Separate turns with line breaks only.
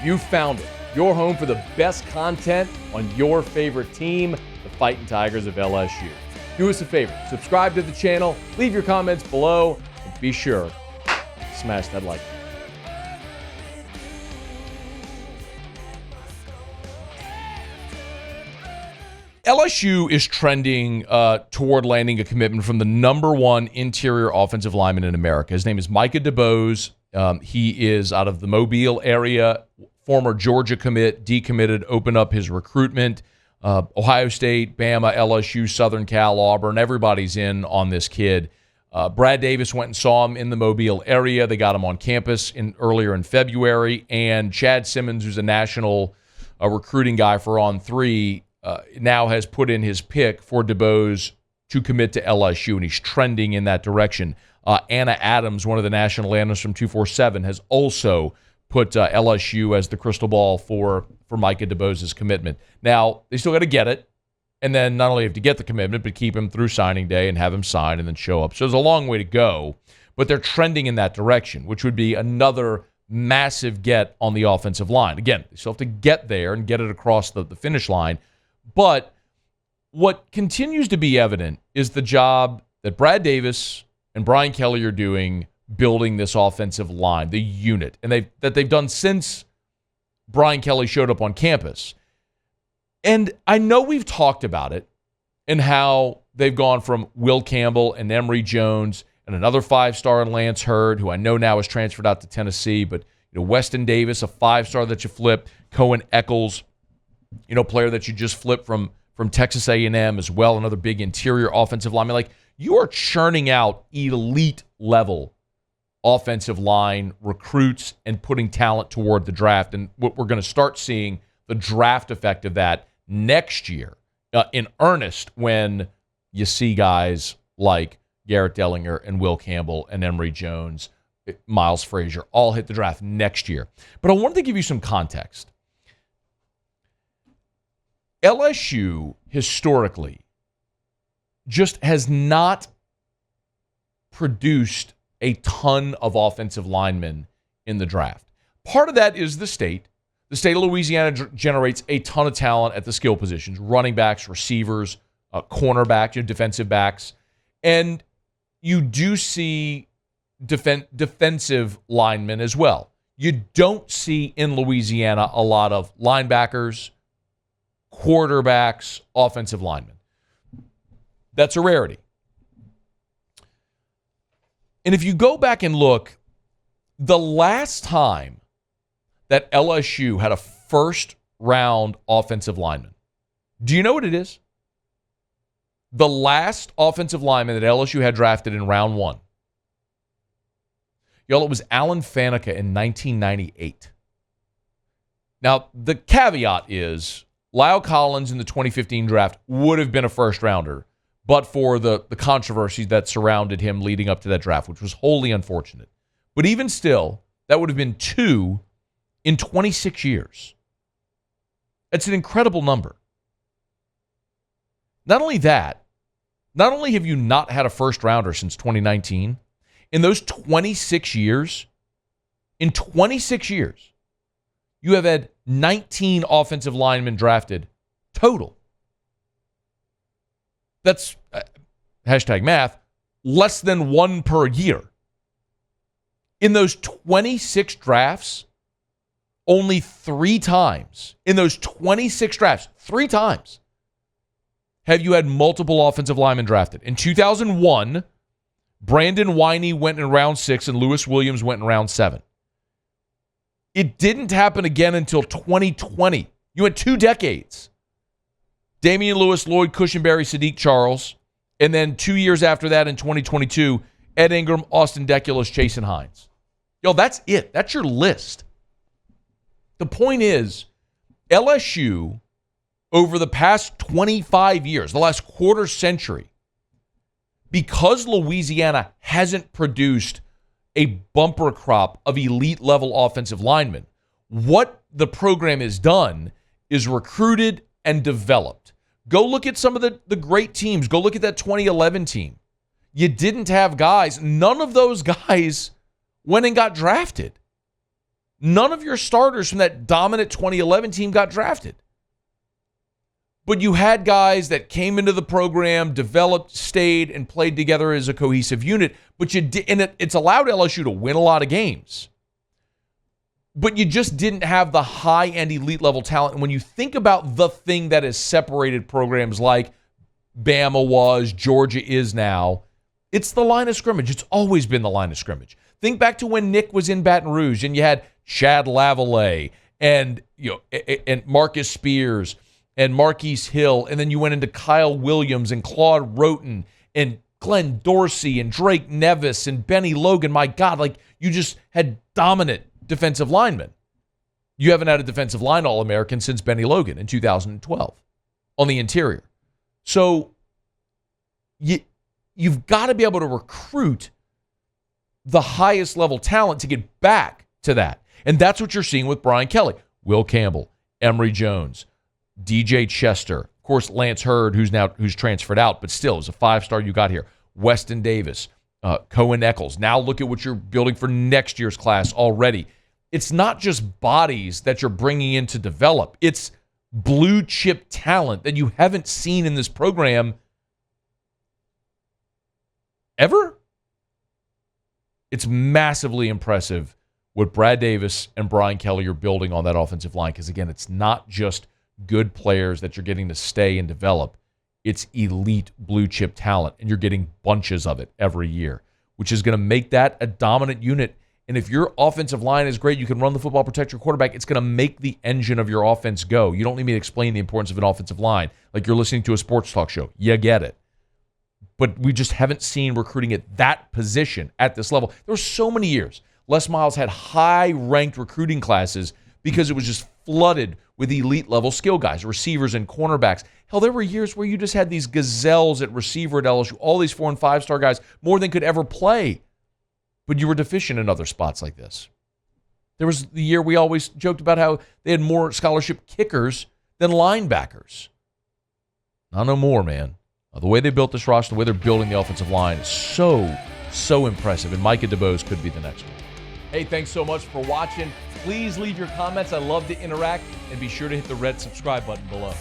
You found it. Your home for the best content on your favorite team, the Fighting Tigers of LSU. Do us a favor, subscribe to the channel, leave your comments below, and be sure to smash that like button. LSU is trending toward landing a commitment from the number one interior offensive lineman in America. His name is Micah DeBose. He is out of the Mobile area, former Georgia commit, decommitted, opened up his recruitment. Ohio State, Bama, LSU, Southern Cal, Auburn, everybody's in on this kid. Brad Davis went and saw him in the Mobile area. They got him on campus earlier in February. And Chad Simmons, who's a national recruiting guy for On3, now has put in his pick for DeBose to commit to LSU, and he's trending in that direction. Anna Adams, one of the national analysts from 247, has also put LSU as the crystal ball for Micah DeBose's commitment. Now, they still got to get it, and then not only have to get the commitment, but keep him through signing day and have him sign and then show up. So there's a long way to go, but they're trending in that direction, which would be another massive get on the offensive line. Again, they still have to get there and get it across the finish line. But what continues to be evident is the job that Brad Davis and Brian Kelly are doing building this offensive line, the unit, and they've done since Brian Kelly showed up on campus. And I know we've talked about it and how they've gone from Will Campbell and Emory Jones and another five-star in Lance Hurd, who I know now is transferred out to Tennessee, but Weston Davis, a five-star that you flip, Cohen Eccles, player that you just flipped from Texas A&M as well, another big interior offensive lineman. Like, you are churning out elite-level offensive line recruits and putting talent toward the draft. And what we're going to start seeing the draft effect of that next year in earnest when you see guys like Garrett Dellinger and Will Campbell and Emory Jones, Miles Frazier, all hit the draft next year. But I wanted to give you some context. LSU historically just has not produced a ton of offensive linemen in the draft. Part of that is the state. The state of Louisiana generates a ton of talent at the skill positions, running backs, receivers, cornerbacks, defensive backs. And you do see defensive linemen as well. You don't see in Louisiana a lot of linebackers, quarterbacks, offensive linemen. That's a rarity. And if you go back and look, the last time that LSU had a first-round offensive lineman, do you know what it is? The last offensive lineman that LSU had drafted in round one. Y'all, it was Alan Faneca in 1998. Now, the caveat is Lyle Collins in the 2015 draft would have been a first-rounder, but for the controversy that surrounded him leading up to that draft, which was wholly unfortunate. But even still, that would have been 2 in 26 years. It's an incredible number. Not only that, not only have you not had a first-rounder since 2019, in those 26 years, you have had 19 offensive linemen drafted total. That's, hashtag math, less than one per year. In those 26 drafts, only 3 times, in those 26 drafts, 3 times, have you had multiple offensive linemen drafted. In 2001, Brandon Winey went in round 6 and Lewis Williams went in round 7. It didn't happen again until 2020. You went 2 decades. Damian Lewis, Lloyd Cushenberry, Sadiq Charles, and then 2 years after that in 2022, Ed Ingram, Austin Deculus, Jason Hines. That's it. That's your list. The point is, LSU, over the past 25 years, the last quarter century, because Louisiana hasn't produced a bumper crop of elite-level offensive linemen, what the program has done is recruited and developed. Go look at some of the great teams. Go look at that 2011 team. You didn't have guys. None of those guys went and got drafted. None of your starters from that dominant 2011 team got drafted. But you had guys that came into the program, developed, stayed, and played together as a cohesive unit. But you did, and it's allowed LSU to win a lot of games. But you just didn't have the high-end elite level talent. And when you think about the thing that has separated programs like Bama was, Georgia is now, it's the line of scrimmage. It's always been the line of scrimmage. Think back to when Nick was in Baton Rouge and you had Chad Lavallee and Marcus Spears and Marquise Hill, and then you went into Kyle Williams and Claude Roten and Glenn Dorsey and Drake Nevis and Benny Logan. My God, like you just had dominant defensive linemen. You haven't had a defensive line All-American since Benny Logan in 2012 on the interior. So you've got to be able to recruit the highest level talent to get back to that. And that's what you're seeing with Brian Kelly, Will Campbell, Emory Jones, DJ Chester, of course, Lance Hurd, who's transferred out, but still is a 5-star you got here. Weston Davis, Cohen Eccles. Now look at what you're building for next year's class already. It's not just bodies that you're bringing in to develop. It's blue chip talent that you haven't seen in this program ever. It's massively impressive what Brad Davis and Brian Kelly are building on that offensive line because, again, it's not just good players that you're getting to stay and develop. It's elite blue chip talent, and you're getting bunches of it every year, which is going to make that a dominant unit. And if your offensive line is great, you can run the football, protect your quarterback, it's going to make the engine of your offense go. You don't need me to explain the importance of an offensive line like you're listening to a sports talk show. You get it. But we just haven't seen recruiting at that position at this level. There were so many years Les Miles had high-ranked recruiting classes because it was just flooded with elite-level skill guys, receivers and cornerbacks. Hell, there were years where you just had these gazelles at receiver at LSU, all these 4- and 5-star guys, more than could ever play. But you were deficient in other spots like this. There was the year we always joked about how they had more scholarship kickers than linebackers. Not no more, man. The way they built this roster, the way they're building the offensive line is so impressive. And Micah DeBose could be the next one. Hey, thanks so much for watching. Please leave your comments. I love to interact. And be sure to hit the red subscribe button below.